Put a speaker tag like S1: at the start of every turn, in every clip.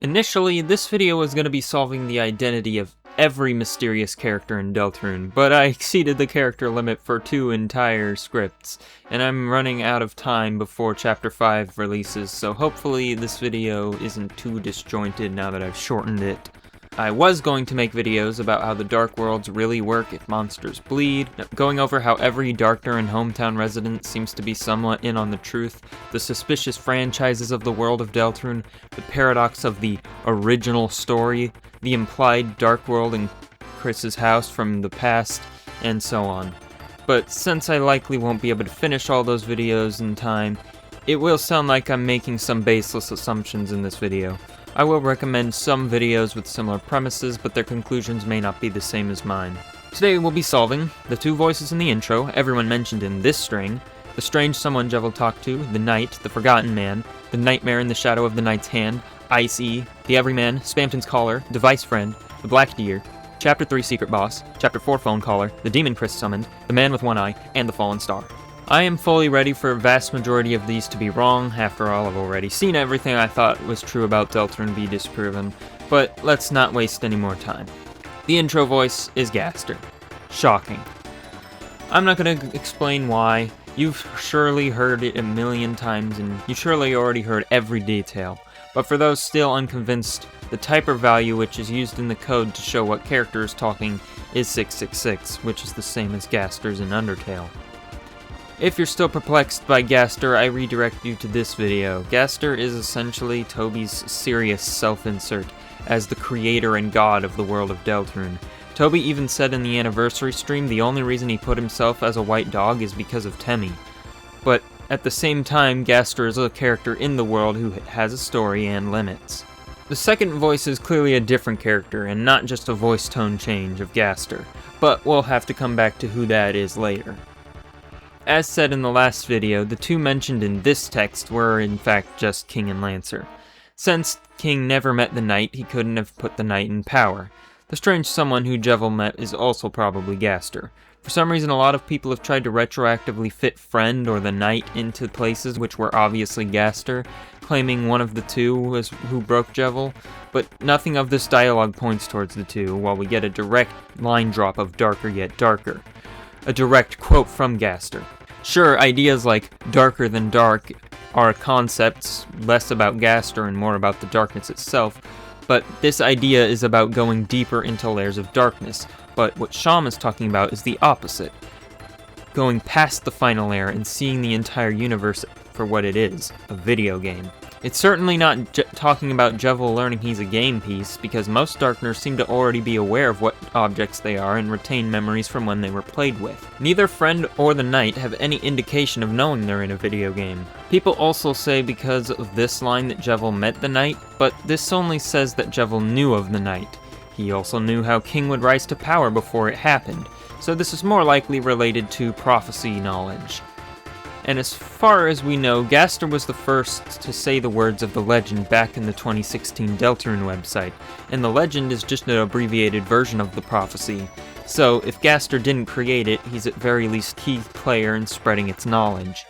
S1: Initially, this video was going to be solving the identity of every mysterious character in Deltarune, but I exceeded the character limit for 2 entire scripts, and I'm running out of time before Chapter 5 releases, so hopefully this video isn't too disjointed now that I've shortened it. I was going to make videos about how the Dark Worlds really work if monsters bleed, going over how every Darkner and hometown resident seems to be somewhat in on the truth, the suspicious franchises of the world of Deltarune, the paradox of the original story, the implied Dark World in Chris's house from the past, and so on. But since I likely won't be able to finish all those videos in time, it will sound like I'm making some baseless assumptions in this video. I will recommend some videos with similar premises, but their conclusions may not be the same as mine. Today we'll be solving the 2 voices in the intro, everyone mentioned in this string, the strange someone Jevil talked to, the knight, the forgotten man, the nightmare in the shadow of the knight's hand, Ice-E, the everyman, Spamton's caller, device friend, the black deer, Chapter 3 secret boss, Chapter 4 phone caller, the demon Chris summoned, the man with one eye, and the fallen star. I am fully ready for a vast majority of these to be wrong. After all, I've already seen everything I thought was true about Deltarune be disproven, but let's not waste any more time. The intro voice is Gaster. Shocking. I'm not going to explain why. You've surely heard it a million times, and you surely already heard every detail. But for those still unconvinced, the typer value which is used in the code to show what character is talking is 666, which is the same as Gaster's in Undertale. If you're still perplexed by Gaster, I redirect you to this video. Gaster is essentially Toby's serious self-insert as the creator and god of the world of Deltarune. Toby even said in the anniversary stream the only reason he put himself as a white dog is because of Temmie. But at the same time, Gaster is a character in the world who has a story and limits. The second voice is clearly a different character and not just a voice tone change of Gaster, but we'll have to come back to who that is later. As said in the last video, the 2 mentioned in this text were in fact just King and Lancer. Since King never met the knight, he couldn't have put the knight in power. The strange someone who Jevil met is also probably Gaster. For some reason, a lot of people have tried to retroactively fit Friend or the knight into places which were obviously Gaster, claiming one of the 2 was who broke Jevil, but nothing of this dialogue points towards the 2, while we get a direct line drop of darker yet darker. A direct quote from Gaster. Sure, ideas like darker than dark are concepts less about Gaster and more about the darkness itself, but this idea is about going deeper into layers of darkness, but what Sham is talking about is the opposite. Going past the final layer and seeing the entire universe for what it is, a video game. It's certainly not talking about Jevil learning he's a game piece, because most Darkners seem to already be aware of what objects they are and retain memories from when they were played with. Neither Friend or the Knight have any indication of knowing they're in a video game. People also say because of this line that Jevil met the Knight, but this only says that Jevil knew of the Knight. He also knew how King would rise to power before it happened, so this is more likely related to prophecy knowledge. And as far as we know, Gaster was the first to say the words of the legend back in the 2016 Deltarune website, and the legend is just an abbreviated version of the prophecy. So if Gaster didn't create it, he's at very least key player in spreading its knowledge.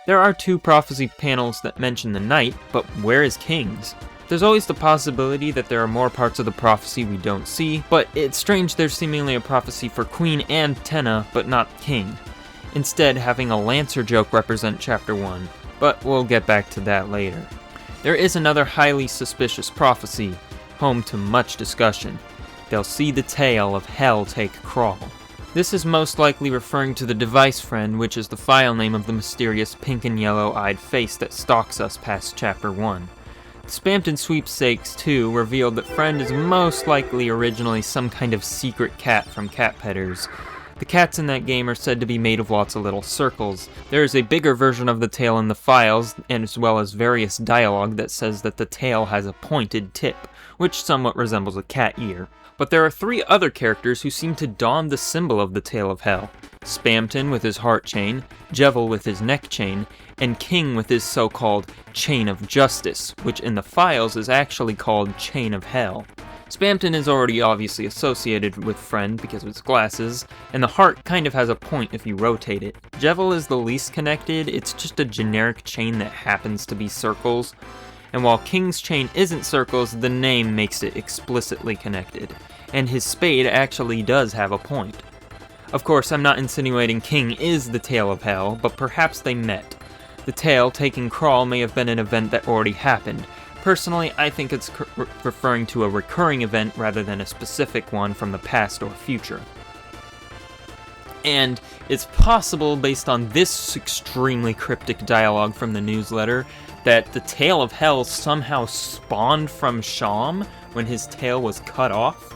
S1: There are 2 prophecy panels that mention the knight, but where is King's? There's always the possibility that there are more parts of the prophecy we don't see, but it's strange there's seemingly a prophecy for Queen and Tenna, but not King. Instead, having a Lancer joke represent Chapter 1, but we'll get back to that later. There is another highly suspicious prophecy, home to much discussion. They'll see the tail of hell take crawl. This is most likely referring to the device friend, which is the file name of the mysterious pink and yellow-eyed face that stalks us past Chapter 1. The Spamton Sweepstakes 2 revealed that Friend is most likely originally some kind of secret cat from Cat Pedders. The cats in that game are said to be made of lots of little circles. There is a bigger version of the tail in the files, and as well as various dialogue that says that the tail has a pointed tip, which somewhat resembles a cat ear. But there are 3 other characters who seem to don the symbol of the tail of hell. Spamton with his heart chain, Jevil with his neck chain, and King with his so-called Chain of Justice, which in the files is actually called Chain of Hell. Spamton is already obviously associated with Friend because of its glasses, and the heart kind of has a point if you rotate it. Jevil is the least connected, it's just a generic chain that happens to be circles, and while King's chain isn't circles, the name makes it explicitly connected, and his spade actually does have a point. Of course, I'm not insinuating King is the tail of hell, but perhaps they met. The tail taking Crawl may have been an event that already happened. Personally, I think it's referring to a recurring event rather than a specific one from the past or future. And it's possible, based on this extremely cryptic dialogue from the newsletter, that the tail of hell somehow spawned from Sham when his tail was cut off.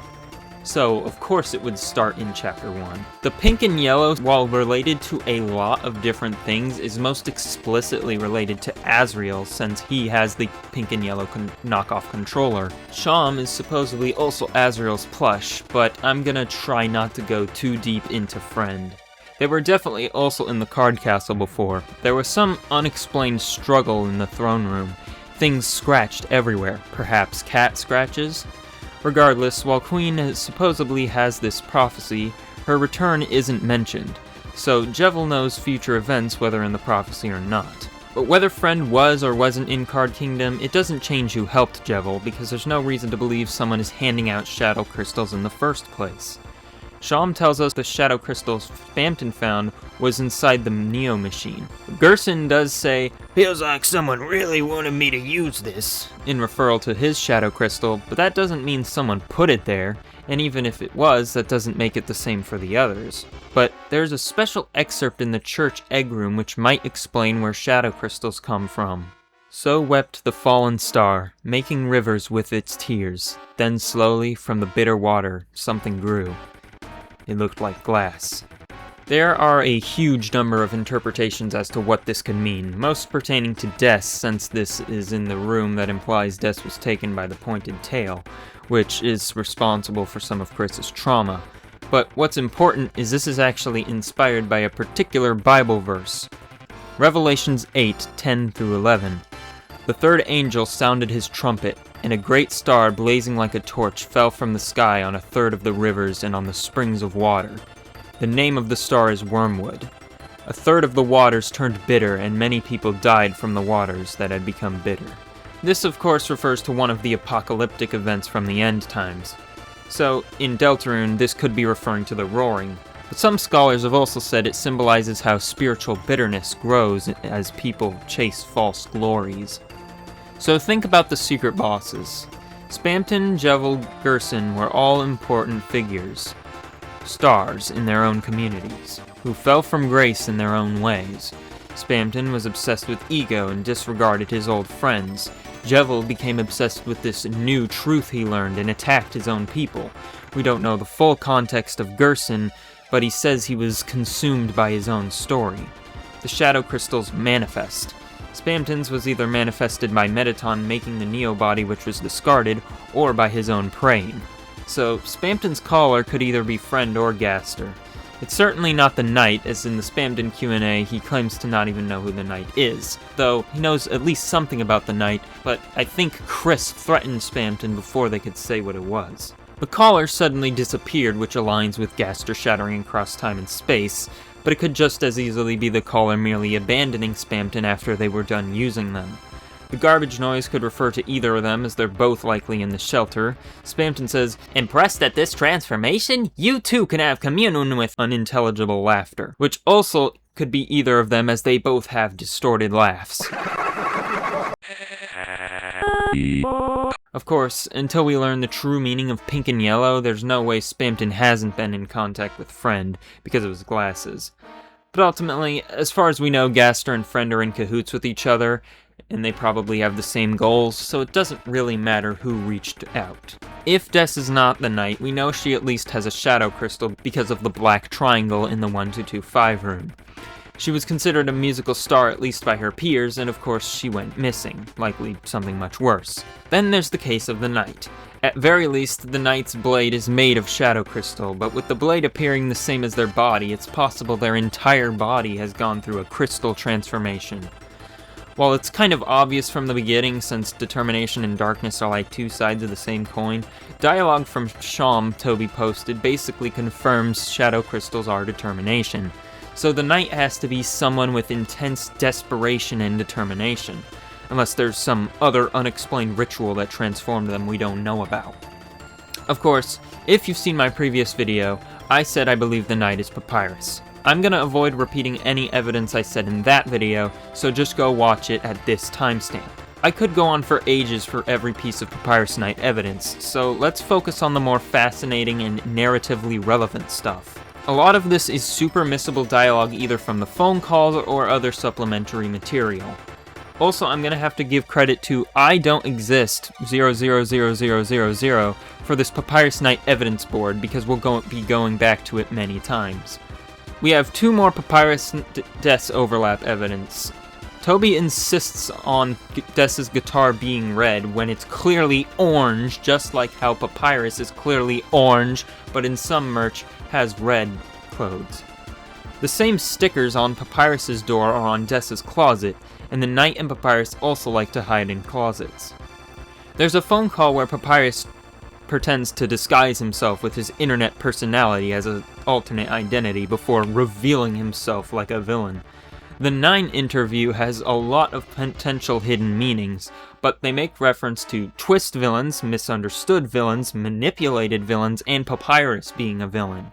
S1: So, of course it would start in Chapter 1. The pink and yellow, while related to a lot of different things, is most explicitly related to Azrael, since he has the pink and yellow knockoff controller. Sham is supposedly also Azrael's plush, but I'm gonna try not to go too deep into Friend. They were definitely also in the card castle before. There was some unexplained struggle in the throne room. Things scratched everywhere, perhaps cat scratches? Regardless, while Queen supposedly has this prophecy, her return isn't mentioned, so Jevil knows future events whether in the prophecy or not. But whether Friend was or wasn't in Card Kingdom, it doesn't change who helped Jevil, because there's no reason to believe someone is handing out shadow crystals in the first place. Sham tells us the shadow crystals Spamton found was inside the Neo machine. Gerson does say, "Feels like someone really wanted me to use this," in referral to his shadow crystal, but that doesn't mean someone put it there, and even if it was, that doesn't make it the same for the others. But there's a special excerpt in the church egg room which might explain where shadow crystals come from. "So wept the fallen star, making rivers with its tears. Then slowly, from the bitter water, something grew. It looked like glass." There are a huge number of interpretations as to what this could mean, most pertaining to Des, since this is in the room that implies Des was taken by the pointed tail, which is responsible for some of Chris's trauma. But what's important is this is actually inspired by a particular Bible verse. Revelations 8:10-11. "The third angel sounded his trumpet, and a great star blazing like a torch fell from the sky on a third of the rivers and on the springs of water. The name of the star is Wormwood. A third of the waters turned bitter, and many people died from the waters that had become bitter." This, of course, refers to one of the apocalyptic events from the end times. So, in Deltarune, this could be referring to the Roaring. But some scholars have also said it symbolizes how spiritual bitterness grows as people chase false glories. So think about the secret bosses. Spamton, Jevil, Gerson were all important figures, stars in their own communities, who fell from grace in their own ways. Spamton was obsessed with ego and disregarded his old friends. Jevil became obsessed with this new truth he learned and attacked his own people. We don't know the full context of Gerson, but he says he was consumed by his own story. The shadow crystals manifest. Spamton's was either manifested by Mettaton making the Neo body which was discarded, or by his own praying. So Spamton's caller could either be Friend or Gaster. It's certainly not the Knight, as in the Spamton Q&A he claims to not even know who the Knight is, though he knows at least something about the Knight, but I think Chris threatened Spamton before they could say what it was. The caller suddenly disappeared, which aligns with Gaster shattering across time and space, but it could just as easily be the caller merely abandoning Spamton after they were done using them. The garbage noise could refer to either of them, as they're both likely in the shelter. Spamton says, "Impressed at this transformation? You too can have communion with," unintelligible laughter, which also could be either of them, as they both have distorted laughs. Of course, until we learn the true meaning of pink and yellow, there's no way Spamton hasn't been in contact with Friend, because of his glasses. But ultimately, as far as we know, Gaster and Friend are in cahoots with each other, and they probably have the same goals, so it doesn't really matter who reached out. If Des is not the Knight, we know she at least has a shadow crystal because of the black triangle in the 1225 room. She was considered a musical star at least by her peers, and of course she went missing, likely something much worse. Then there's the case of the Knight. At very least, the Knight's blade is made of shadow crystal, but with the blade appearing the same as their body, it's possible their entire body has gone through a crystal transformation. While it's kind of obvious from the beginning, since determination and darkness are like two sides of the same coin, dialogue from Sham Toby posted basically confirms shadow crystals are determination. So the Knight has to be someone with intense desperation and determination. unless there's some other unexplained ritual that transformed them we don't know about. Of course, if you've seen my previous video, I said I believe the knight is Papyrus. I'm gonna avoid repeating any evidence I said in that video, so just go watch it at this timestamp. I could go on for ages for every piece of Papyrus Knight evidence, so let's focus on the more fascinating and narratively relevant stuff. A lot of this is super missable dialogue either from the phone calls or other supplementary material. Also, I'm gonna have to give credit to I Don't Exist 000000 for this Papyrus Knight evidence board because we'll be going back to it many times. We have two more Papyrus Death's overlap evidence. Toby insists on Death's guitar being red when it's clearly orange, just like how Papyrus is clearly orange, but in some merch has red clothes. The same stickers on Papyrus's door are on Death's closet, and the Knight and Papyrus also like to hide in closets. There's a phone call where Papyrus pretends to disguise himself with his internet personality as an alternate identity before revealing himself like a villain. The 9 interview has a lot of potential hidden meanings, but they make reference to twist villains, misunderstood villains, manipulated villains, and Papyrus being a villain.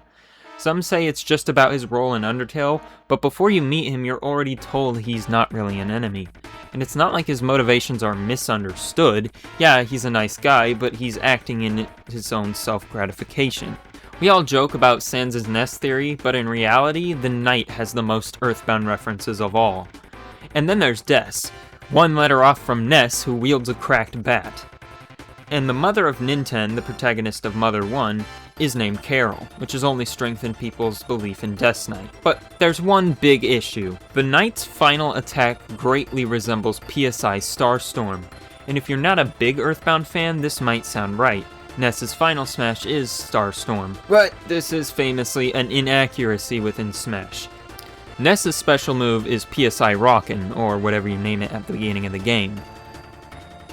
S1: Some say it's just about his role in Undertale, but before you meet him you're already told he's not really an enemy. And it's not like his motivations are misunderstood. Yeah, he's a nice guy, but he's acting in his own self-gratification. We all joke about Sans' Nest theory, but in reality, the Knight has the most Earthbound references of all. And then there's Des, one letter off from Ness, who wields a cracked bat. And the mother of Ninten, the protagonist of Mother 1, is named Carol, which has only strengthened people's belief in Death Knight. But there's one big issue. The Knight's final attack greatly resembles PSI's Starstorm, and if you're not a big Earthbound fan, this might sound right. Ness's final smash is Starstorm, but this is famously an inaccuracy within Smash. Ness's special move is PSI Rockin', or whatever you name it at the beginning of the game.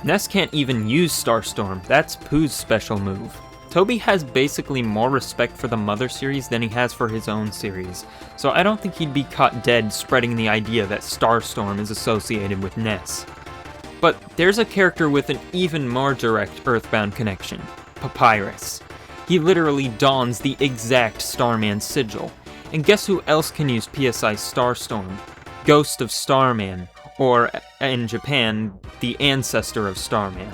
S1: Ness can't even use Starstorm, that's Pooh's special move. Toby has basically more respect for the Mother series than he has for his own series, so I don't think he'd be caught dead spreading the idea that Starstorm is associated with Ness. But there's a character with an even more direct Earthbound connection, Papyrus. He literally dons the exact Starman sigil. And guess who else can use PSI Starstorm? Ghost of Starman, or in Japan, the ancestor of Starman.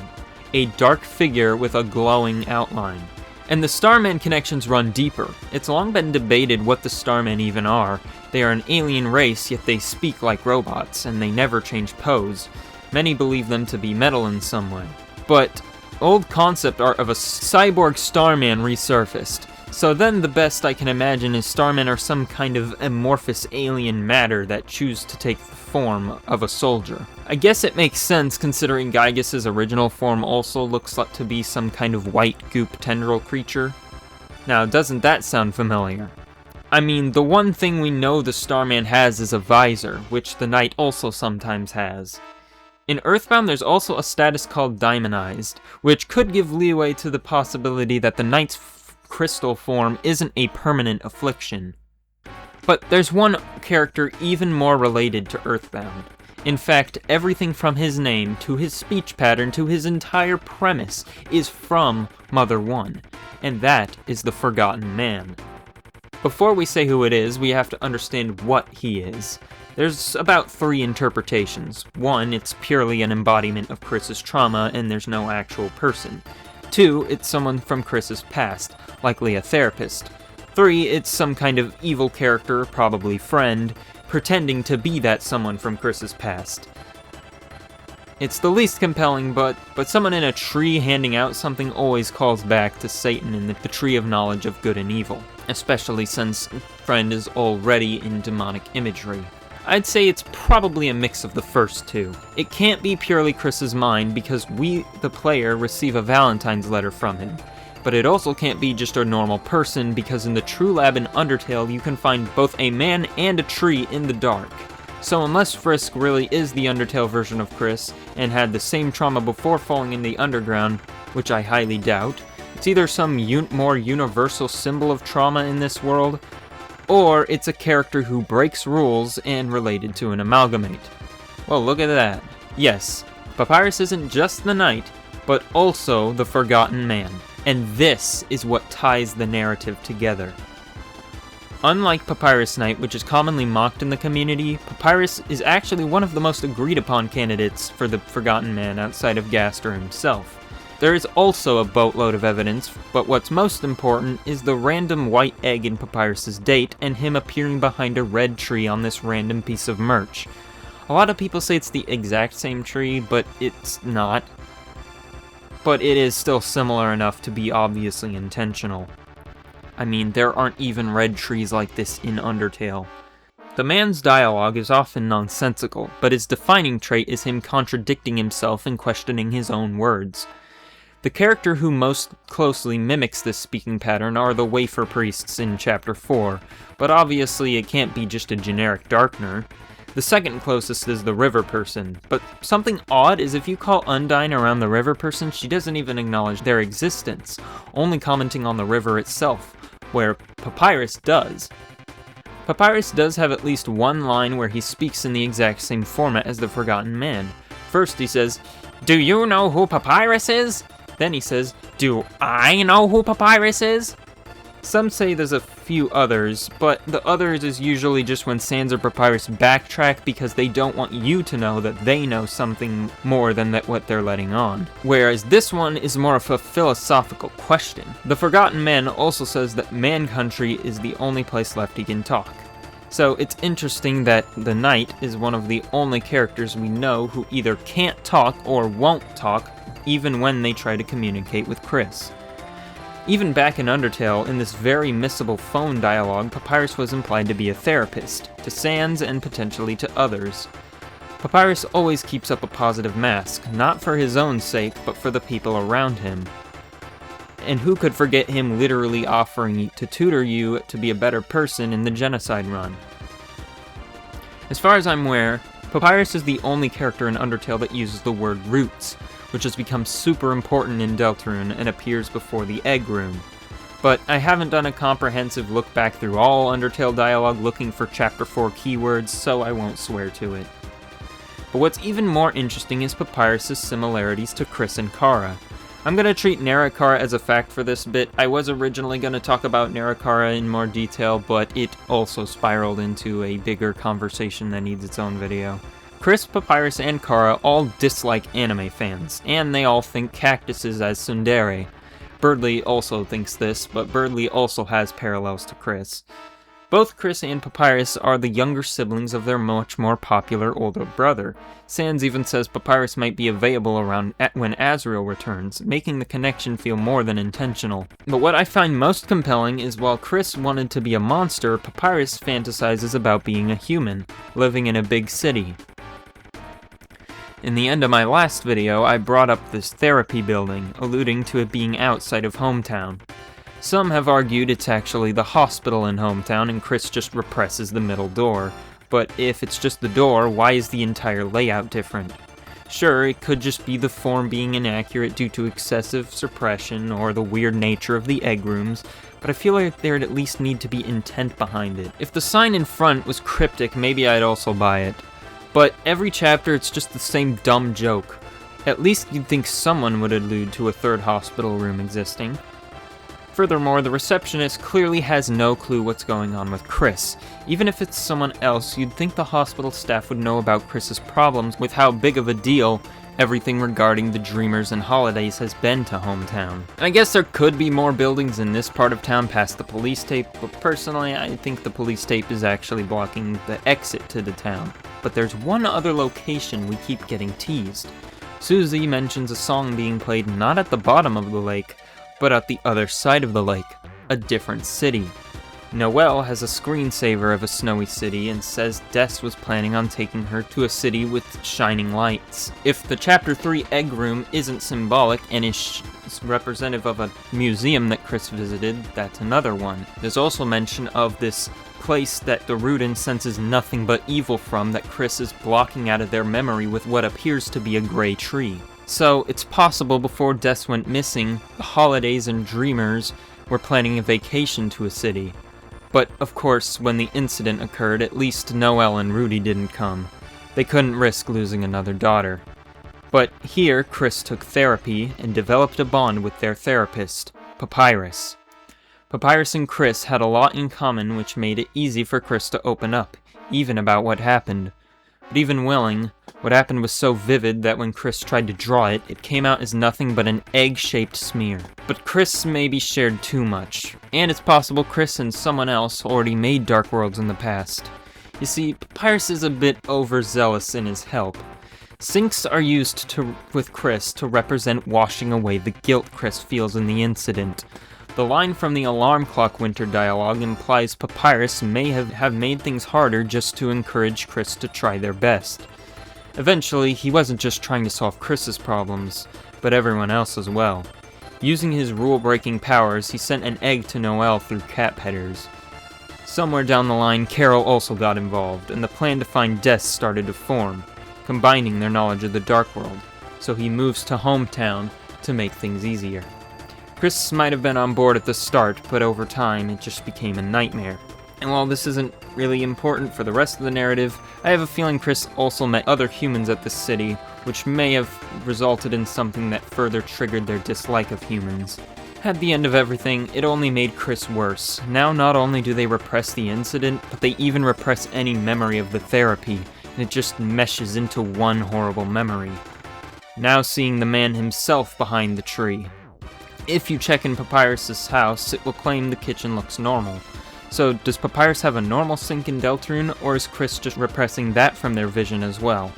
S1: A dark figure with a glowing outline. And the Starman connections run deeper. It's long been debated what the Starmen even are. They are an alien race, yet they speak like robots, and they never change pose. Many believe them to be metal in some way. But old concept art of a cyborg Starman resurfaced. So then the best I can imagine is Starmen are some kind of amorphous alien matter that choose to take the form of a soldier. I guess it makes sense considering Gygas's original form also looks like to be some kind of white goop tendril creature. Now, doesn't that sound familiar? I mean, the one thing we know the Starman has is a visor, which the Knight also sometimes has. In Earthbound, there's also a status called Diamondized, which could give leeway to the possibility that the Knight's crystal form isn't a permanent affliction. But there's one character even more related to Earthbound. In fact, everything from his name, to his speech pattern, to his entire premise is from Mother 1, and that is the Forgotten Man. Before we say who it is, we have to understand what he is. There's about 3 interpretations. 1, it's purely an embodiment of Chris's trauma and there's no actual person. 2, it's someone from Chris's past, likely a therapist. 3, it's some kind of evil character, probably friend, pretending to be that someone from Chris's past. It's the least compelling, but someone in a tree handing out something always calls back to Satan in the tree of knowledge of good and evil, especially since friend is already in demonic imagery. I'd say it's probably a mix of the first 2. It can't be purely Chris's mind because we, the player, receive a Valentine's letter from him. But it also can't be just a normal person because in the True Lab in Undertale you can find both a man and a tree in the dark. So unless Frisk really is the Undertale version of Chris and had the same trauma before falling in the underground, which I highly doubt, it's either some more universal symbol of trauma in this world, or it's a character who breaks rules and related to an amalgamate. Well, look at that. Yes, Papyrus isn't just the knight, but also the forgotten man, and this is what ties the narrative together. Unlike Papyrus Knight, which is commonly mocked in the community, Papyrus is actually one of the most agreed upon candidates for the Forgotten Man outside of Gaster himself. There is also a boatload of evidence, but what's most important is the random white egg in Papyrus's date and him appearing behind a red tree on this random piece of merch. A lot of people say it's the exact same tree, but it's not. But it is still similar enough to be obviously intentional. I mean, there aren't even red trees like this in Undertale. The man's dialogue is often nonsensical, but his defining trait is him contradicting himself and questioning his own words. The character who most closely mimics this speaking pattern are the Wafer Priests in Chapter 4, but obviously it can't be just a generic Darkner. The second closest is the River Person, but something odd is if you call Undyne around the River Person, she doesn't even acknowledge their existence, only commenting on the river itself, where Papyrus does. Papyrus does have at least one line where he speaks in the exact same format as the Forgotten Man. First he says, "Do you know who Papyrus is?" Then he says, "Do I know who Papyrus is?" Some say there's a few others, but the others is usually just when Sans or Papyrus backtrack because they don't want you to know that they know something more than what they're letting on. Whereas this one is more of a philosophical question. The Forgotten Man also says that Man Country is the only place left he can talk. So it's interesting that the Knight is one of the only characters we know who either can't talk or won't talk, even when they try to communicate with Chris. Even back in Undertale, in this very missable phone dialogue, Papyrus was implied to be a therapist, to Sans and potentially to others. Papyrus always keeps up a positive mask, not for his own sake, but for the people around him. And who could forget him literally offering to tutor you to be a better person in the genocide run? As far as I'm aware, Papyrus is the only character in Undertale that uses the word roots, which has become super important in Deltarune and appears before the Egg Room. But I haven't done a comprehensive look back through all Undertale dialogue looking for Chapter 4 keywords, so I won't swear to it. But what's even more interesting is Papyrus' similarities to Chris and Kara. I'm gonna treat Narikara as a fact for this bit. I was originally gonna talk about Narikara in more detail, but it also spiraled into a bigger conversation that needs its own video. Chris, Papyrus, and Kara all dislike anime fans, and they all think cactuses as tsundere. Birdley also thinks this, but Birdley also has parallels to Chris. Both Chris and Papyrus are the younger siblings of their much more popular older brother. Sans even says Papyrus might be available around when Azrael returns, making the connection feel more than intentional. But what I find most compelling is while Chris wanted to be a monster, Papyrus fantasizes about being a human, living in a big city. In the end of my last video, I brought up this therapy building, alluding to it being outside of Hometown. Some have argued it's actually the hospital in Hometown and Chris just represses the middle door, but if it's just the door, why is the entire layout different? Sure, it could just be the form being inaccurate due to excessive suppression or the weird nature of the egg rooms, but I feel like there'd at least need to be intent behind it. If the sign in front was cryptic, maybe I'd also buy it. But every chapter it's just the same dumb joke. At least you'd think someone would allude to a third hospital room existing. Furthermore, the receptionist clearly has no clue what's going on with Chris. Even if it's someone else, you'd think the hospital staff would know about Chris's problems with how big of a deal everything regarding the Dreamers and Holidays has been to Hometown. And I guess there could be more buildings in this part of town past the police tape, but personally I think the police tape is actually blocking the exit to the town. But there's one other location we keep getting teased. Susie mentions a song being played not at the bottom of the lake, but at the other side of the lake, a different city. Noelle has a screensaver of a snowy city and says Des was planning on taking her to a city with shining lights. If the Chapter 3 Egg Room isn't symbolic and is representative of a museum that Chris visited, that's another one. There's also mention of this place that the Rudin senses nothing but evil from that Chris is blocking out of their memory with what appears to be a gray tree. So it's possible before Des went missing, the Holidays and Dreamers were planning a vacation to a city. But, of course, when the incident occurred, at least Noelle and Rudy didn't come. They couldn't risk losing another daughter. But here, Chris took therapy and developed a bond with their therapist, Papyrus. Papyrus and Chris had a lot in common, which made it easy for Chris to open up, even about what happened. But even willing, what happened was so vivid that when Chris tried to draw it, it came out as nothing but an egg-shaped smear. But Chris maybe shared too much, and it's possible Chris and someone else already made Dark Worlds in the past. You see, Papyrus is a bit overzealous in his help. Sinks are used with Chris to represent washing away the guilt Chris feels in the incident. The line from the Alarm Clock Winter dialogue implies Papyrus may have made things harder just to encourage Chris to try their best. Eventually, he wasn't just trying to solve Chris's problems, but everyone else as well. Using his rule-breaking powers, he sent an egg to Noelle through cat pedders. Somewhere down the line, Carol also got involved, and the plan to find Des started to form, combining their knowledge of the Dark World, so he moves to Hometown to make things easier. Chris might have been on board at the start, but over time it just became a nightmare. And while this isn't really important for the rest of the narrative, I have a feeling Chris also met other humans at this city, which may have resulted in something that further triggered their dislike of humans. At the end of everything, it only made Chris worse. Now not only do they repress the incident, but they even repress any memory of the therapy, and it just meshes into one horrible memory. Now seeing the man himself behind the tree. If you check in Papyrus's house, it will claim the kitchen looks normal. So does Papyrus have a normal sink in Deltarune, or is Chris just repressing that from their vision as well?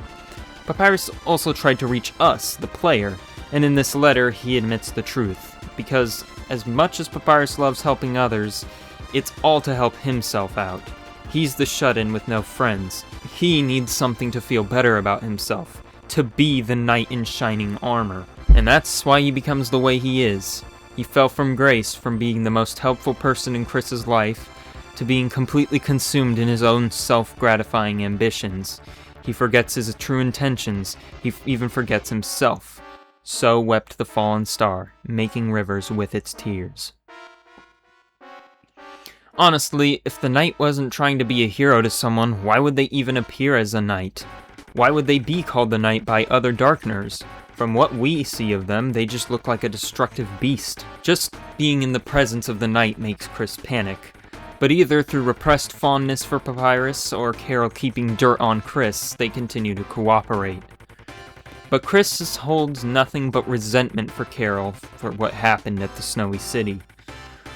S1: Papyrus also tried to reach us, the player, and in this letter he admits the truth, because as much as Papyrus loves helping others, it's all to help himself out. He's the shut-in with no friends. He needs something to feel better about himself, to be the knight in shining armor. And that's why he becomes the way he is. He fell from grace from being the most helpful person in Chris's life to being completely consumed in his own self-gratifying ambitions. He forgets his true intentions. He even forgets himself. So wept the fallen star, making rivers with its tears. Honestly, if the knight wasn't trying to be a hero to someone, why would they even appear as a knight? Why would they be called the knight by other Darkners? From what we see of them, they just look like a destructive beast. Just being in the presence of the knight makes Chris panic. But either through repressed fondness for Papyrus, or Carol keeping dirt on Chris, they continue to cooperate. But Chris holds nothing but resentment for Carol for what happened at the Snowy City.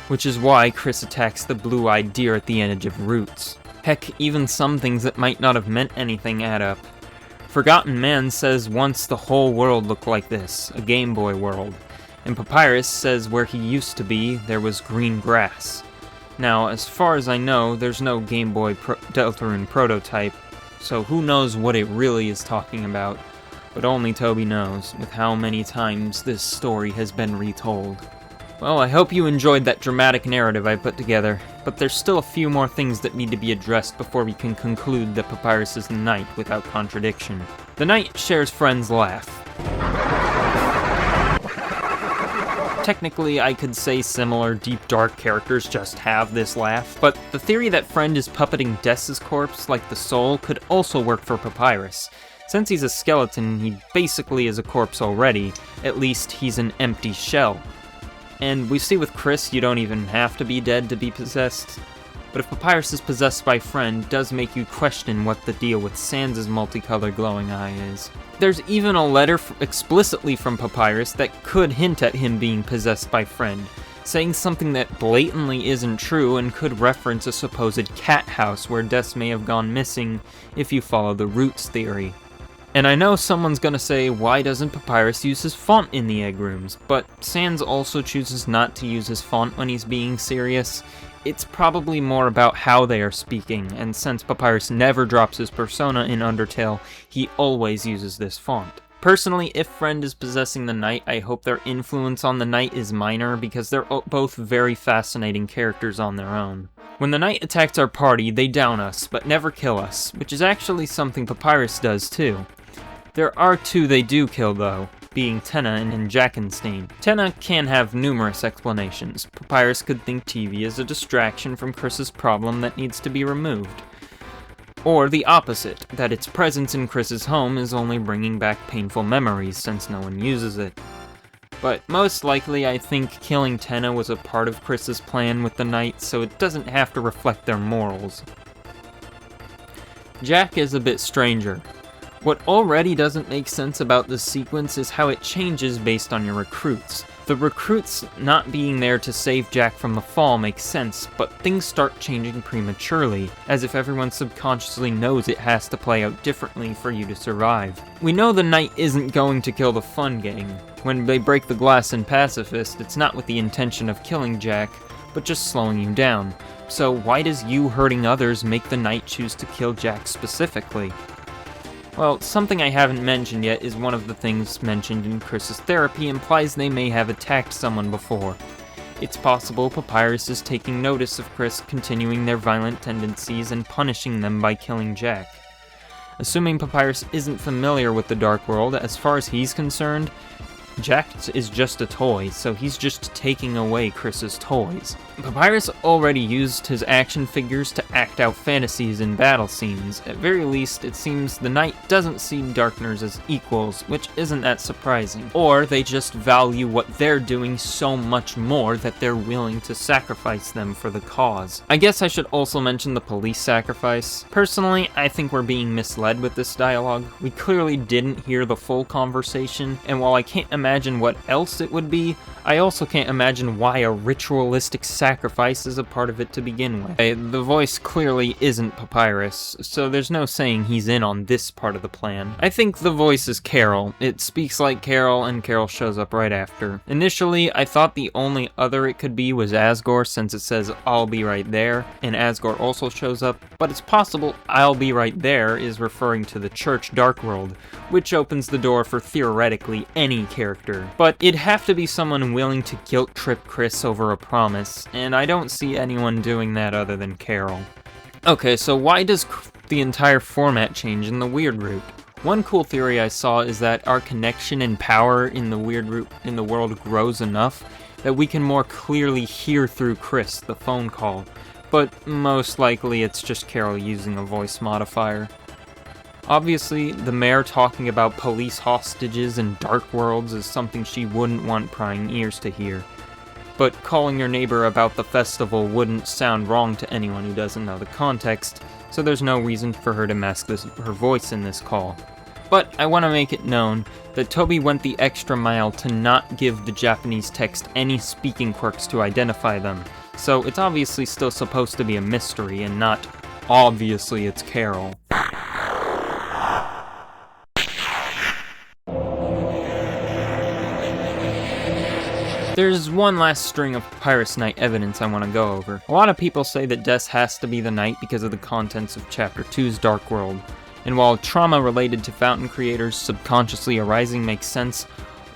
S1: Which is why Chris attacks the blue-eyed deer at the end of Roots. Heck, even some things that might not have meant anything add up. Forgotten Man says once the whole world looked like this, a Game Boy world, and Papyrus says where he used to be, there was green grass. Now, as far as I know, there's no Game Boy Deltarune prototype, so who knows what it really is talking about, but only Toby knows, with how many times this story has been retold. Well, I hope you enjoyed that dramatic narrative I put together, but there's still a few more things that need to be addressed before we can conclude that Papyrus is the knight without contradiction. The knight shares friend's laugh. Technically, I could say similar deep dark characters just have this laugh, but the theory that Friend is puppeting Des's corpse like the soul could also work for Papyrus. Since he's a skeleton, he basically is a corpse already, at least he's an empty shell. And we see with Chris, you don't even have to be dead to be possessed. But if Papyrus is possessed by Friend, it does make you question what the deal with Sans' multicolored glowing eye is. There's even a letter explicitly from Papyrus that could hint at him being possessed by Friend, saying something that blatantly isn't true and could reference a supposed cat house where Des may have gone missing if you follow the Roots theory. And I know someone's gonna say, why doesn't Papyrus use his font in the egg rooms? But Sans also chooses not to use his font when he's being serious. It's probably more about how they are speaking, and since Papyrus never drops his persona in Undertale, he always uses this font. Personally, if Friend is possessing the knight, I hope their influence on the knight is minor, because they're both very fascinating characters on their own. When the knight attacks our party, they down us, but never kill us, which is actually something Papyrus does too. There are two they do kill though, being Tenna and Jackenstein. Tenna can have numerous explanations. Papyrus could think TV is a distraction from Chris's problem that needs to be removed. Or the opposite, that its presence in Chris's home is only bringing back painful memories since no one uses it. But most likely I think killing Tenna was a part of Chris's plan with the Knight, so it doesn't have to reflect their morals. Jack is a bit stranger. What already doesn't make sense about this sequence is how it changes based on your recruits. The recruits not being there to save Jack from the fall makes sense, but things start changing prematurely, as if everyone subconsciously knows it has to play out differently for you to survive. We know the Knight isn't going to kill the fun gang. When they break the glass in Pacifist, it's not with the intention of killing Jack, but just slowing you down. So why does you hurting others make the Knight choose to kill Jack specifically? Well, something I haven't mentioned yet is one of the things mentioned in Chris's therapy implies they may have attacked someone before. It's possible Papyrus is taking notice of Chris continuing their violent tendencies and punishing them by killing Jack. Assuming Papyrus isn't familiar with the Dark World, as far as he's concerned, Jack is just a toy, so he's just taking away Chris's toys. Papyrus already used his action figures to act out fantasies in battle scenes. At very least, it seems the Knight doesn't see Darkners as equals, which isn't that surprising. Or they just value what they're doing so much more that they're willing to sacrifice them for the cause. I guess I should also mention the police sacrifice. Personally, I think we're being misled with this dialogue. We clearly didn't hear the full conversation, and while I can't imagine what else it would be, I also can't imagine why a ritualistic sacrifice is a part of it to begin with. The voice clearly isn't Papyrus, so there's no saying he's in on this part of the plan. I think the voice is Carol. It speaks like Carol, and Carol shows up right after. Initially, I thought the only other it could be was Asgore, since it says "I'll be right there," and Asgore also shows up, but it's possible "I'll be right there" is referring to the Church Dark World, which opens the door for theoretically any character. But it'd have to be someone willing to guilt-trip Chris over a promise, and I don't see anyone doing that other than Carol. Okay, so why does the entire format change in the Weird Route? One cool theory I saw is that our connection and power in the Weird Route in the world grows enough that we can more clearly hear through Chris, the phone call, but most likely it's just Carol using a voice modifier. Obviously, the mayor talking about police hostages and dark worlds is something she wouldn't want prying ears to hear. But calling your neighbor about the festival wouldn't sound wrong to anyone who doesn't know the context, so there's no reason for her to mask her voice in this call. But I want to make it known that Toby went the extra mile to not give the Japanese text any speaking quirks to identify them, so it's obviously still supposed to be a mystery and not, obviously it's Carol. There's one last string of Papyrus Knight evidence I want to go over. A lot of people say that Des has to be the Knight because of the contents of Chapter 2's Dark World, and while trauma related to Fountain creators subconsciously arising makes sense,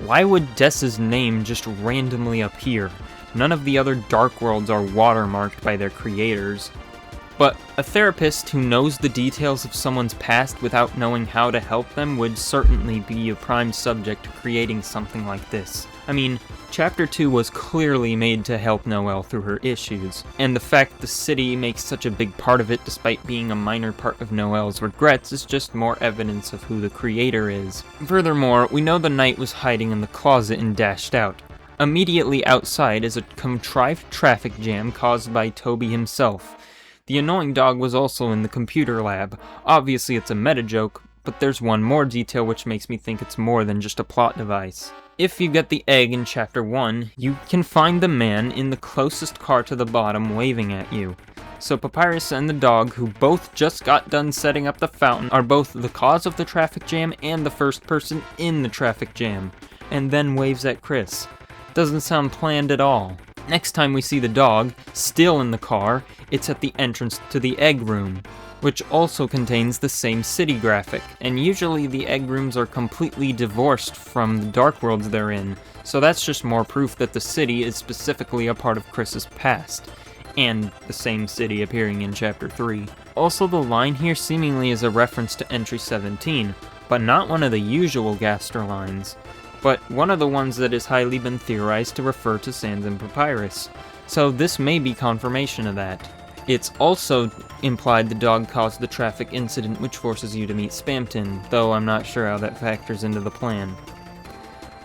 S1: why would Des's name just randomly appear? None of the other Dark Worlds are watermarked by their creators. But a therapist who knows the details of someone's past without knowing how to help them would certainly be a prime subject to creating something like this. I mean, Chapter 2 was clearly made to help Noelle through her issues, and the fact the city makes such a big part of it despite being a minor part of Noelle's regrets is just more evidence of who the creator is. Furthermore, we know the Knight was hiding in the closet and dashed out. Immediately outside is a contrived traffic jam caused by Toby himself. The annoying dog was also in the computer lab. Obviously it's a meta joke, but there's one more detail which makes me think it's more than just a plot device. If you get the egg in Chapter 1, you can find the man in the closest car to the bottom waving at you. So Papyrus and the dog, who both just got done setting up the fountain, are both the cause of the traffic jam and the first person in the traffic jam, and then waves at Chris. Doesn't sound planned at all. Next time we see the dog, still in the car, it's at the entrance to the egg room, which also contains the same city graphic, and usually the egg rooms are completely divorced from the dark worlds they're in, so that's just more proof that the city is specifically a part of Chris's past, and the same city appearing in Chapter 3. Also, the line here seemingly is a reference to Entry 17, but not one of the usual Gaster lines, but one of the ones that has highly been theorized to refer to Sans and Papyrus, so this may be confirmation of that. It's also implied the dog caused the traffic incident which forces you to meet Spamton, though I'm not sure how that factors into the plan.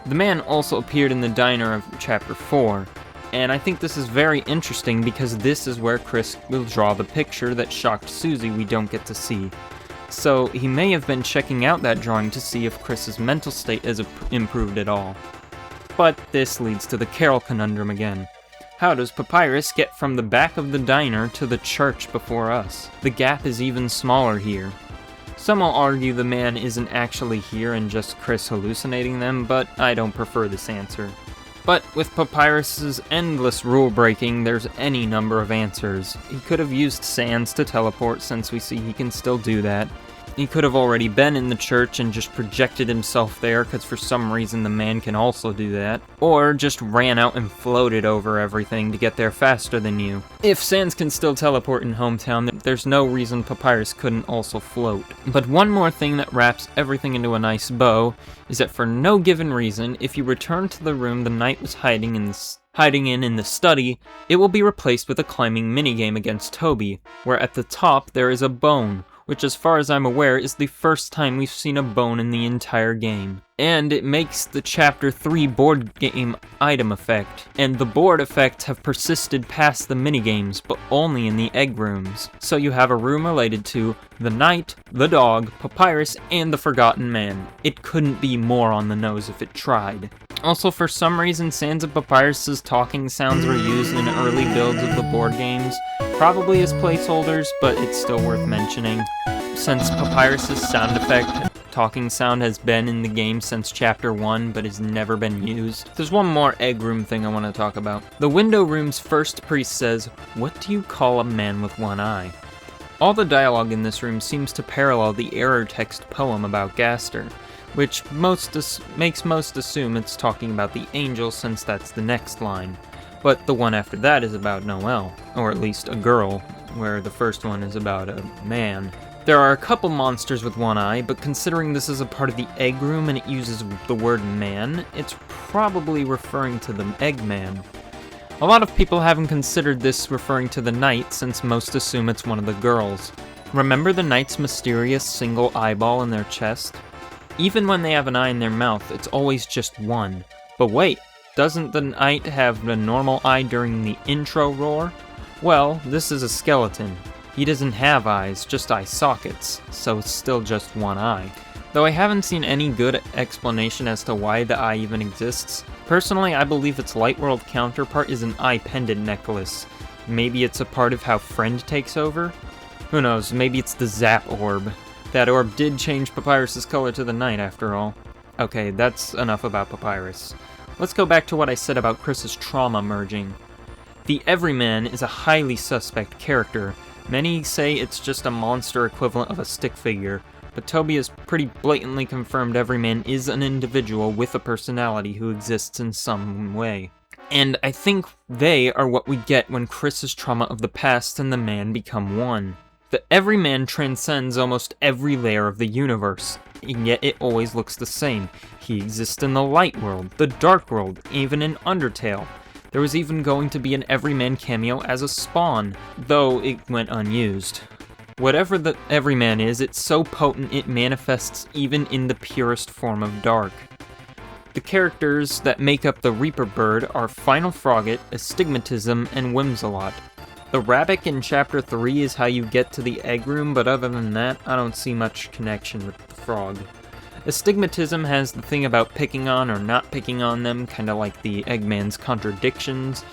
S1: The man also appeared in the diner of Chapter 4, and I think this is very interesting because this is where Chris will draw the picture that shocked Susie we don't get to see. So he may have been checking out that drawing to see if Chris's mental state has improved at all. But this leads to the Carol conundrum again. How does Papyrus get from the back of the diner to the church before us? The gap is even smaller here. Some will argue the man isn't actually here and just Chris hallucinating them, but I don't prefer this answer. But with Papyrus's endless rule breaking, there's any number of answers. He could have used sands to teleport, since we see he can still do that. He could have already been in the church and just projected himself there, because for some reason the man can also do that. Or just ran out and floated over everything to get there faster than you. If Sans can still teleport in Hometown, there's no reason Papyrus couldn't also float. But one more thing that wraps everything into a nice bow is that for no given reason, if you return to the room the knight was hiding in the study, it will be replaced with a climbing minigame against Toby, where at the top there is a bone, which as far as I'm aware is the first time we've seen a bone in the entire game. And it makes the Chapter 3 board game item effect, and the board effects have persisted past the minigames, but only in the egg rooms. So you have a room related to the knight, the dog, Papyrus, and the Forgotten Man. It couldn't be more on the nose if it tried. Also, for some reason, Sans and Papyrus's talking sounds were used in early builds of the board games, probably as placeholders, but it's still worth mentioning. Since Papyrus's sound effect, talking sound has been in the game since Chapter 1, but has never been used. There's one more egg room thing I want to talk about. The window room's first priest says, "What do you call a man with one eye?" All the dialogue in this room seems to parallel the error text poem about Gaster, which makes most assume it's talking about the angel since that's the next line. But the one after that is about Noelle, or at least a girl, where the first one is about a man. There are a couple monsters with one eye, but considering this is a part of the egg room and it uses the word man, it's probably referring to the Eggman. A lot of people haven't considered this referring to the knight, since most assume it's one of the girls. Remember the knight's mysterious single eyeball in their chest? Even when they have an eye in their mouth, it's always just one. But wait, doesn't the knight have a normal eye during the intro roar? Well, this is a skeleton. He doesn't have eyes, just eye sockets, so it's still just one eye. Though I haven't seen any good explanation as to why the eye even exists, personally I believe its Lightworld counterpart is an eye pendant necklace. Maybe it's a part of how Friend takes over? Who knows, maybe it's the Zap Orb. That orb did change Papyrus's color to the knight after all. Okay, that's enough about Papyrus. Let's go back to what I said about Chris's trauma merging. The Everyman is a highly suspect character. Many say it's just a monster equivalent of a stick figure, but Toby has pretty blatantly confirmed Everyman is an individual with a personality who exists in some way. And I think they are what we get when Chris's trauma of the past and the man become one. The Everyman transcends almost every layer of the universe, and yet it always looks the same. He exists in the light world, the dark world, even in Undertale. There was even going to be an Everyman cameo as a spawn, though it went unused. Whatever the Everyman is, it's so potent it manifests even in the purest form of dark. The characters that make up the Reaper Bird are Final Frogget, Astigmatism, and Whimsalot. The Rabbit in Chapter 3 is how you get to the egg room, but other than that, I don't see much connection with the frog. Astigmatism has the thing about picking on or not picking on them, kinda like the Eggman's contradictions,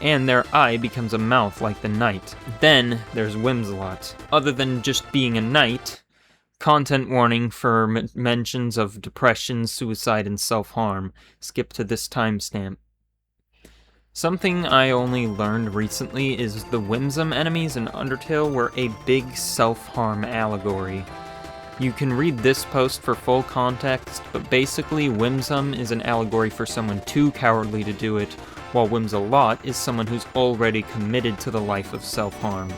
S1: and their eye becomes a mouth like the knight. Then there's Whimsalot. Other than just being a knight, content warning for mentions of depression, suicide, and self-harm. Skip to this timestamp. Something I only learned recently is the Whimsum enemies in Undertale were a big self-harm allegory. You can read this post for full context, but basically Whimsum is an allegory for someone too cowardly to do it, while Whimsalot is someone who's already committed to the life of self-harm.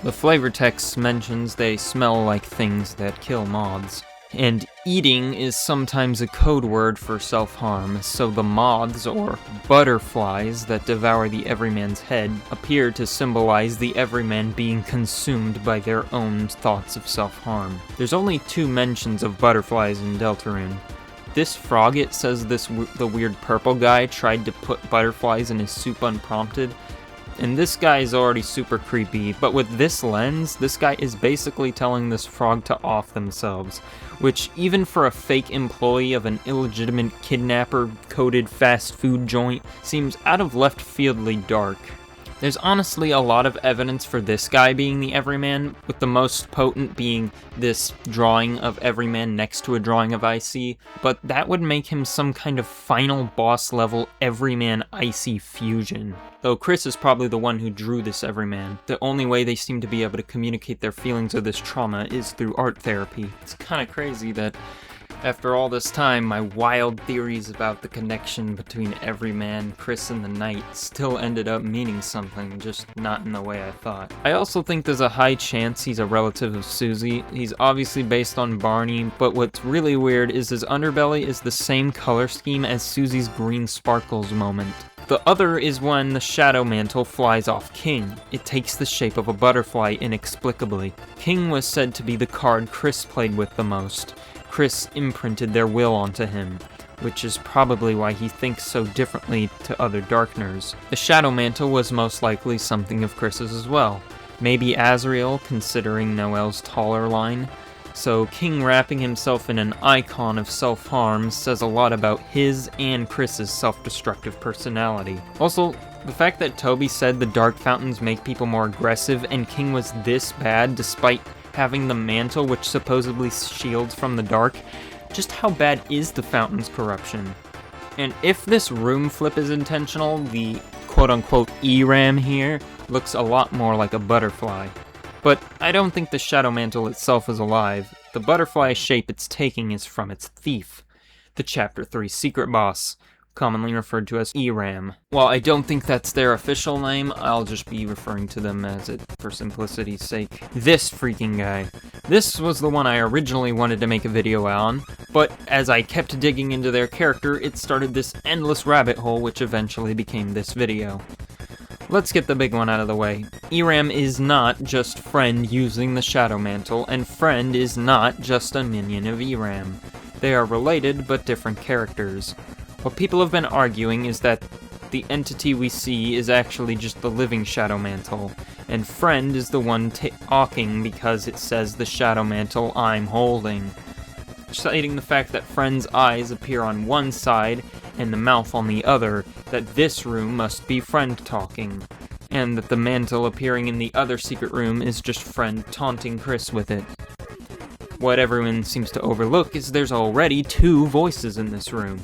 S1: The flavor text mentions they smell like things that kill moths. And eating is sometimes a code word for self-harm, so the moths, or butterflies, that devour the everyman's head appear to symbolize the everyman being consumed by their own thoughts of self-harm. There's only 2 mentions of butterflies in Deltarune. This frog, it says the weird purple guy tried to put butterflies in his soup unprompted, and this guy is already super creepy, but with this lens, this guy is basically telling this frog to off themselves, which even for a fake employee of an illegitimate kidnapper-coded fast food joint seems out of left fieldly dark. There's honestly a lot of evidence for this guy being the everyman, with the most potent being this drawing of everyman next to a drawing of Icy, but that would make him some kind of final boss level everyman Icy fusion. Though Chris is probably the one who drew this everyman. The only way they seem to be able to communicate their feelings of this trauma is through art therapy. It's kinda crazy that after all this time, my wild theories about the connection between Everyman, Chris, and the Knight still ended up meaning something, just not in the way I thought. I also think there's a high chance he's a relative of Susie. He's obviously based on Barney, but what's really weird is his underbelly is the same color scheme as Susie's green sparkles moment. The other is when the shadow mantle flies off King. It takes the shape of a butterfly inexplicably. King was said to be the card Chris played with the most. Chris imprinted their will onto him, which is probably why he thinks so differently to other Darkners. The Shadow Mantle was most likely something of Chris's as well. Maybe Azrael, considering Noel's taller line. So King wrapping himself in an icon of self-harm says a lot about his and Chris's self-destructive personality. Also, the fact that Toby said the dark fountains make people more aggressive and King was this bad despite having the mantle which supposedly shields from the dark, just how bad is the fountain's corruption? And if this room flip is intentional, the quote-unquote ERAM here looks a lot more like a butterfly. But I don't think the shadow mantle itself is alive. The butterfly shape it's taking is from its thief, the Chapter 3 secret boss, commonly referred to as ERAM. While I don't think that's their official name, I'll just be referring to them as it for simplicity's sake. This freaking guy. This was the one I originally wanted to make a video on, but as I kept digging into their character, it started this endless rabbit hole which eventually became this video. Let's get the big one out of the way. ERAM is not just Friend using the Shadow Mantle, and Friend is not just a minion of ERAM. They are related, but different characters. What people have been arguing is that the entity we see is actually just the living Shadow Mantle, and Friend is the one talking because it says the Shadow Mantle I'm holding, citing the fact that Friend's eyes appear on one side and the mouth on the other, that this room must be Friend talking, and that the mantle appearing in the other secret room is just Friend taunting Chris with it. What everyone seems to overlook is there's already 2 voices in this room.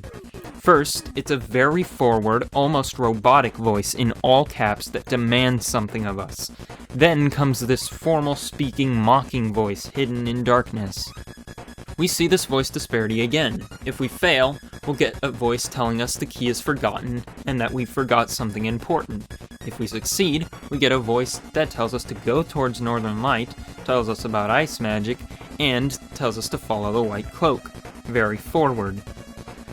S1: First, it's a very forward, almost robotic voice in all caps that demands something of us. Then comes this formal speaking, mocking voice hidden in darkness. We see this voice disparity again. If we fail, we'll get a voice telling us the key is forgotten and that we forgot something important. If we succeed, we get a voice that tells us to go towards Northern Light, tells us about ice magic, and tells us to follow the white cloak. Very forward.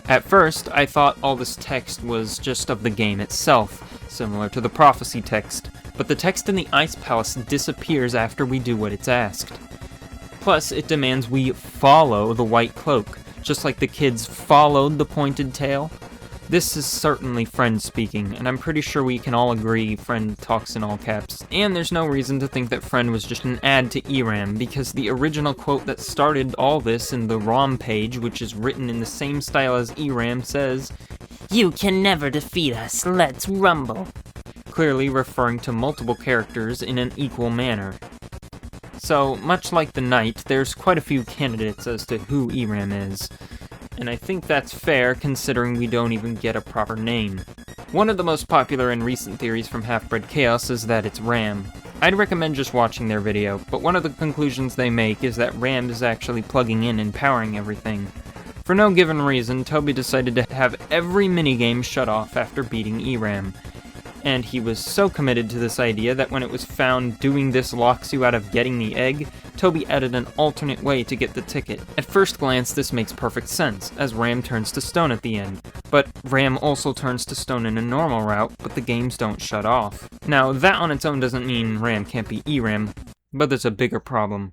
S1: At first, I thought all this text was just of the game itself, similar to the prophecy text, but the text in the Ice Palace disappears after we do what it's asked. Plus, it demands we follow the white cloak, just like the kids followed the pointed tail. This is certainly Friend speaking, and I'm pretty sure we can all agree Friend talks in all caps. And there's no reason to think that Friend was just an add to ERAM, because the original quote that started all this in the ROM page, which is written in the same style as ERAM, says, "You can never defeat us, let's rumble." Clearly referring to multiple characters in an equal manner. So, much like the Knight, there's quite a few candidates as to who ERAM is. And I think that's fair considering we don't even get a proper name. One of the most popular and recent theories from Half-Bred Chaos is that it's Ram. I'd recommend just watching their video, but one of the conclusions they make is that Ram is actually plugging in and powering everything. For no given reason, Toby decided to have every minigame shut off after beating ERAM. And he was so committed to this idea that when it was found doing this locks you out of getting the egg, Toby added an alternate way to get the ticket. At first glance, this makes perfect sense, as Ram turns to stone at the end. But Ram also turns to stone in a normal route, but the games don't shut off. Now, that on its own doesn't mean Ram can't be E-Ram, but there's a bigger problem.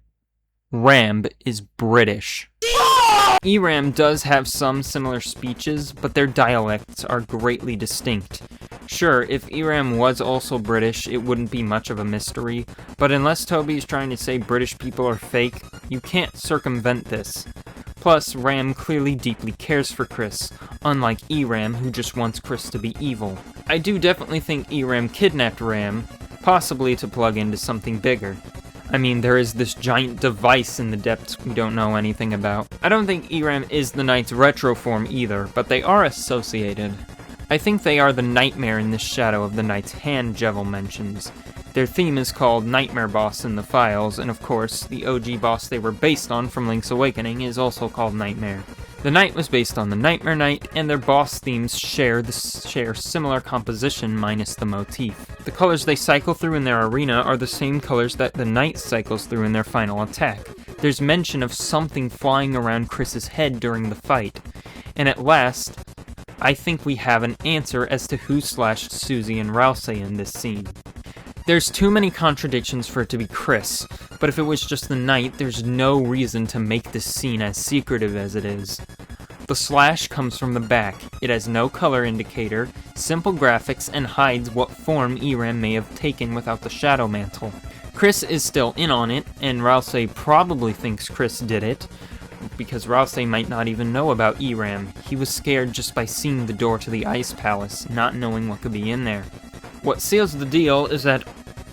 S1: Ram is British. E-Ram does have some similar speeches, but their dialects are greatly distinct. Sure, if E-Ram was also British, it wouldn't be much of a mystery, but unless Toby's trying to say British people are fake, you can't circumvent this. Plus, Ram clearly deeply cares for Chris, unlike E-Ram, who just wants Chris to be evil. I do definitely think E-Ram kidnapped Ram, possibly to plug into something bigger. I mean, there is this giant device in the depths we don't know anything about. I don't think E-Ram is the Knight's retro form either, but they are associated. I think they are the nightmare in the shadow of the Knight's hand Jevil mentions. Their theme is called Nightmare Boss in the files, and of course, the OG boss they were based on from Link's Awakening is also called Nightmare. The Knight was based on the Nightmare Knight, and their boss themes share similar composition minus the motif. The colors they cycle through in their arena are the same colors that the Knight cycles through in their final attack. There's mention of something flying around Chris's head during the fight. And at last, I think we have an answer as to who slashed Susie and Rousey in this scene. There's too many contradictions for it to be Chris, but if it was just the Knight, there's no reason to make this scene as secretive as it is. The slash comes from the back. It has no color indicator, simple graphics, and hides what form E-Ram may have taken without the shadow mantle. Chris is still in on it, and Rousey probably thinks Chris did it, because Rousey might not even know about E-Ram. He was scared just by seeing the door to the Ice Palace, not knowing what could be in there. What seals the deal is that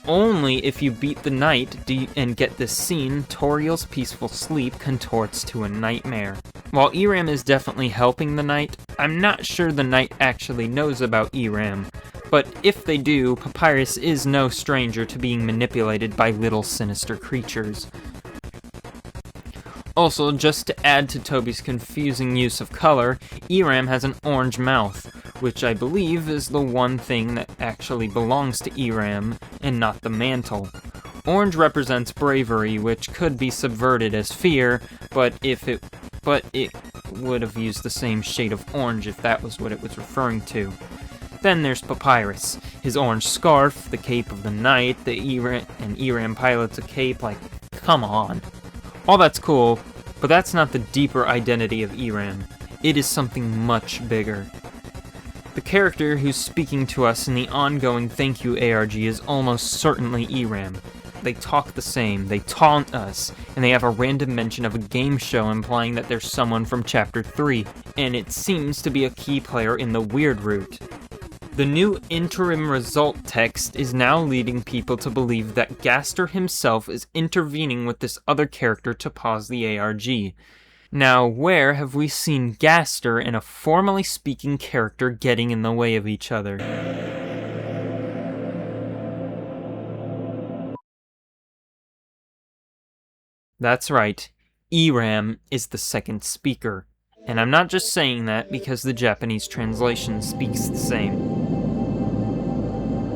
S1: only if you beat the Knight and get this scene, Toriel's peaceful sleep contorts to a nightmare. While E-Ram is definitely helping the Knight, I'm not sure the Knight actually knows about E-Ram. But if they do, Papyrus is no stranger to being manipulated by little sinister creatures. Also, just to add to Toby's confusing use of color, E-Ram has an orange mouth, which I believe is the one thing that actually belongs to E-Ram, and not the mantle. Orange represents bravery, which could be subverted as fear, but it would have used the same shade of orange if that was what it was referring to. Then there's Papyrus, his orange scarf, the cape of the Knight, and E-Ram pilots a cape, like, come on. All that's cool, but that's not the deeper identity of E-Ram. It is something much bigger. The character who's speaking to us in the ongoing Thank You ARG is almost certainly E-Ram. They talk the same, they taunt us, and they have a random mention of a game show implying that there's someone from Chapter 3, and it seems to be a key player in the Weird Route. The new interim result text is now leading people to believe that Gaster himself is intervening with this other character to pause the ARG. Now, where have we seen Gaster and a formally speaking character getting in the way of each other? That's right, E-Ram is the second speaker. And I'm not just saying that because the Japanese translation speaks the same.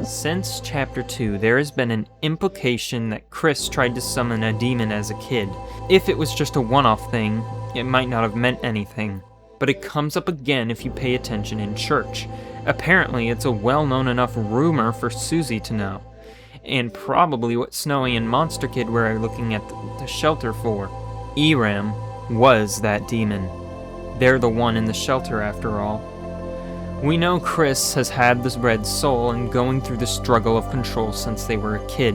S1: Since Chapter 2, there has been an implication that Chris tried to summon a demon as a kid. If it was just a one-off thing, it might not have meant anything. But it comes up again if you pay attention in church. Apparently, it's a well-known enough rumor for Susie to know. And probably what Snowy and Monster Kid were looking at the shelter for. E-Ram was that demon. They're the one in the shelter after all. We know Chris has had this red soul and going through the struggle of control since they were a kid.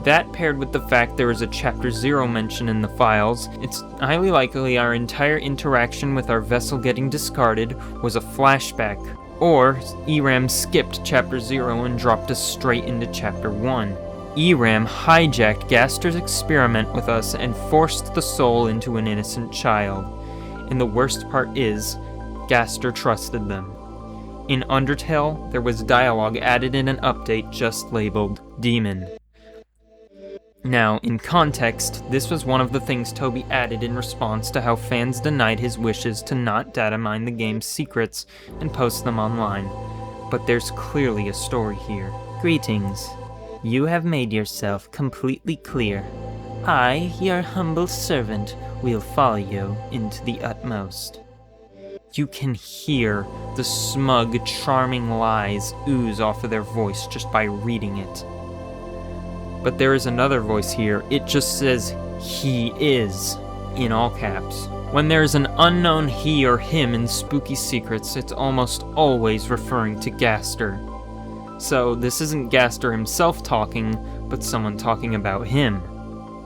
S1: That paired with the fact there is a Chapter 0 mention in the files, it's highly likely our entire interaction with our vessel getting discarded was a flashback. Or E-Ram skipped Chapter 0 and dropped us straight into Chapter 1. E-Ram hijacked Gaster's experiment with us and forced the soul into an innocent child. And the worst part is, Gaster trusted them. In Undertale, there was dialogue added in an update just labeled Demon. Now, in context, this was one of the things Toby added in response to how fans denied his wishes to not data mine the game's secrets and post them online. But there's clearly a story here. Greetings. You have made yourself completely clear. I, your humble servant, will follow you into the utmost. You can hear the smug, charming lies ooze off of their voice just by reading it. But there is another voice here. It just says, "He is," in all caps. When there is an unknown he or him in Spooky Secrets, it's almost always referring to Gaster. So this isn't Gaster himself talking, but someone talking about him.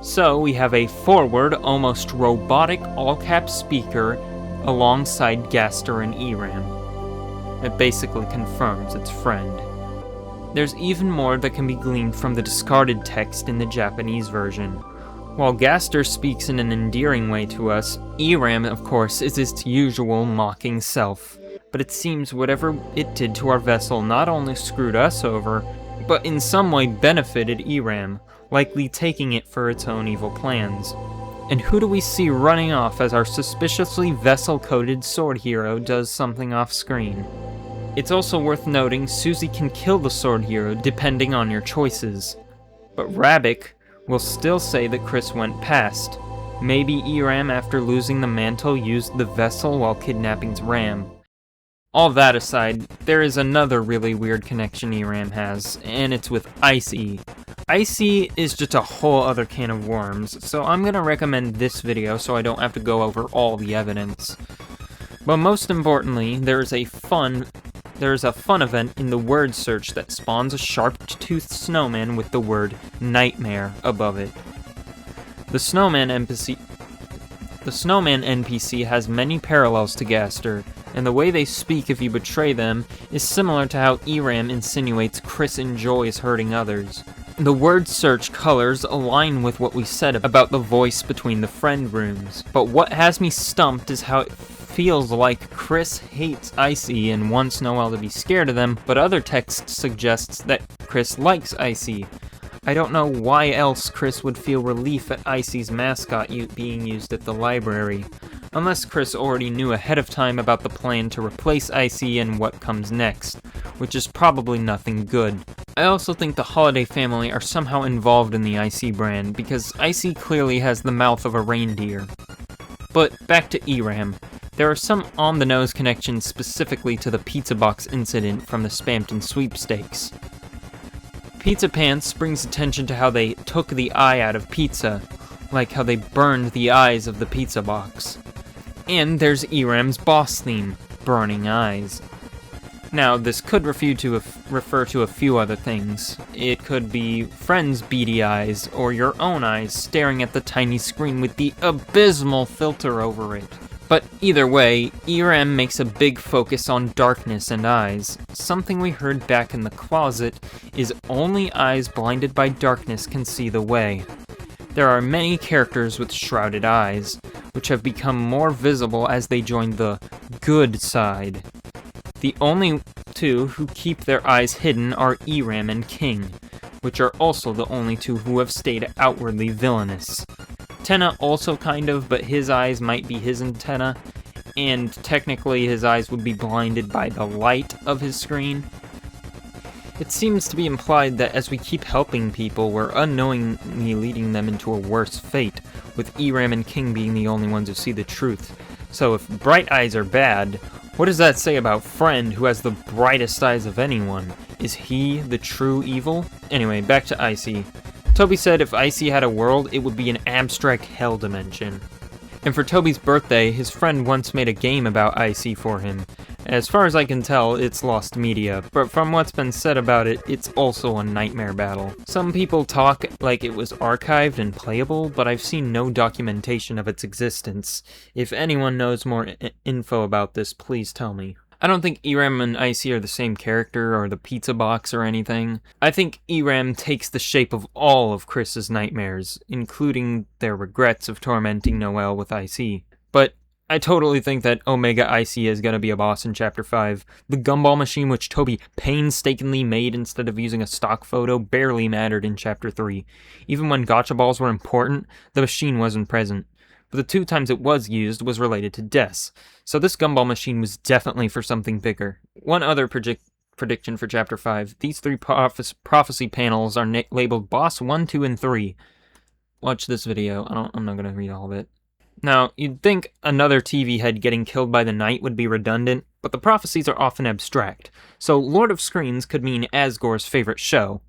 S1: So we have a forward, almost robotic all-caps speaker alongside Gaster and Eram. It basically confirms its friend. There's even more that can be gleaned from the discarded text in the Japanese version. While Gaster speaks in an endearing way to us, Eram, of course, is its usual mocking self. But it seems whatever it did to our vessel not only screwed us over, but in some way benefited Eram, likely taking it for its own evil plans. And who do we see running off as our suspiciously vessel-coated sword hero does something off-screen? It's also worth noting Susie can kill the sword hero depending on your choices. But Rabbik will still say that Chris went past. Maybe Eram, after losing the mantle, used the vessel while kidnapping's Ram. All that aside, there is another really weird connection Eram has, and it's with Icy. Icy is just a whole other can of worms, so I'm gonna recommend this video so I don't have to go over all the evidence. But most importantly, there is a fun event in the word search that spawns a sharp-toothed snowman with the word nightmare above it. The snowman NPC has many parallels to Gaster, and the way they speak if you betray them is similar to how Eram insinuates Chris enjoys hurting others. The word search colors align with what we said about the voice between the friend rooms, but what has me stumped is how it feels like Chris hates Icy and wants Noelle to be scared of them, but other text suggests that Chris likes Icy. I don't know why else Chris would feel relief at Icy's mascot being used at the library, unless Chris already knew ahead of time about the plan to replace Icy and what comes next, which is probably nothing good. I also think the Holiday family are somehow involved in the Icy brand, because Icy clearly has the mouth of a reindeer. But back to Eram. There are some on-the-nose connections specifically to the pizza box incident from the Spampton sweepstakes. Pizza Pants brings attention to how they took the eye out of pizza, like how they burned the eyes of the pizza box. And there's Eram's boss theme, Burning Eyes. Now, this could refer to a few other things. It could be friends' beady eyes, or your own eyes staring at the tiny screen with the abysmal filter over it. But either way, Eram makes a big focus on darkness and eyes. Something we heard back in the closet is only eyes blinded by darkness can see the way. There are many characters with shrouded eyes, which have become more visible as they join the good side. The only two who keep their eyes hidden are Eram and King, which are also the only two who have stayed outwardly villainous. Tenna also kind of, but his eyes might be his antenna, and technically his eyes would be blinded by the light of his screen. It seems to be implied that as we keep helping people, we're unknowingly leading them into a worse fate, with Eram and King being the only ones who see the truth. So if bright eyes are bad, what does that say about Friend, who has the brightest eyes of anyone? Is he the true evil? Anyway, back to Icy. Toby said if Icy had a world, it would be an abstract hell dimension. And for Toby's birthday, his friend once made a game about Icy for him. As far as I can tell, it's lost media, but from what's been said about it, it's also a nightmare battle. Some people talk like it was archived and playable, but I've seen no documentation of its existence. If anyone knows more info about this, please tell me. I don't think Eram and Icy are the same character or the pizza box or anything. I think Eram takes the shape of all of Chris's nightmares, including their regrets of tormenting Noelle with Icy. But I totally think that Omega Icy is going to be a boss in Chapter 5. The gumball machine which Toby painstakingly made instead of using a stock photo barely mattered in Chapter 3. Even when gotcha balls were important, the machine wasn't present. But the 2 times it was used was related to deaths, so this gumball machine was definitely for something bigger. One other prediction for Chapter 5. These 3 prophecy panels are labeled Boss 1, 2, and 3. watch this video. I'm not gonna read all of it. Now, you'd think another TV head getting killed by the Knight would be redundant, but the prophecies are often abstract, so Lord of Screens could mean Asgore's favorite show.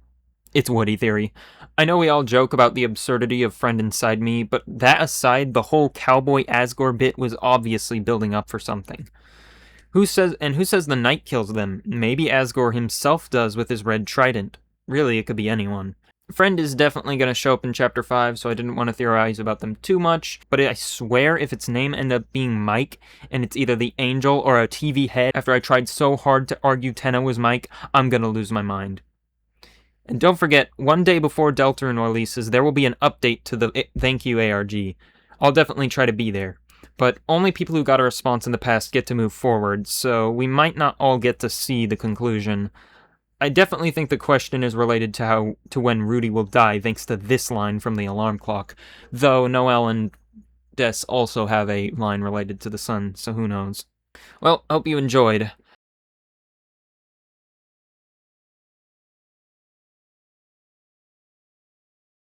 S1: It's Woody Theory. I know we all joke about the absurdity of Friend Inside Me, but that aside, the whole cowboy Asgore bit was obviously building up for something. Who says the Knight kills them? Maybe Asgore himself does with his red trident. Really, it could be anyone. Friend is definitely going to show up in Chapter 5, so I didn't want to theorize about them too much, but I swear if its name ended up being Mike, and it's either the Angel or a TV head after I tried so hard to argue Tenna was Mike, I'm going to lose my mind. And don't forget, one day before Deltarune releases, there will be an update to the Thank You ARG. I'll definitely try to be there. But only people who got a response in the past get to move forward, so we might not all get to see the conclusion. I definitely think the question is related to when Rudy will die, thanks to this line from the alarm clock. Though Noel and Des also have a line related to the sun, so who knows. Well, hope you enjoyed.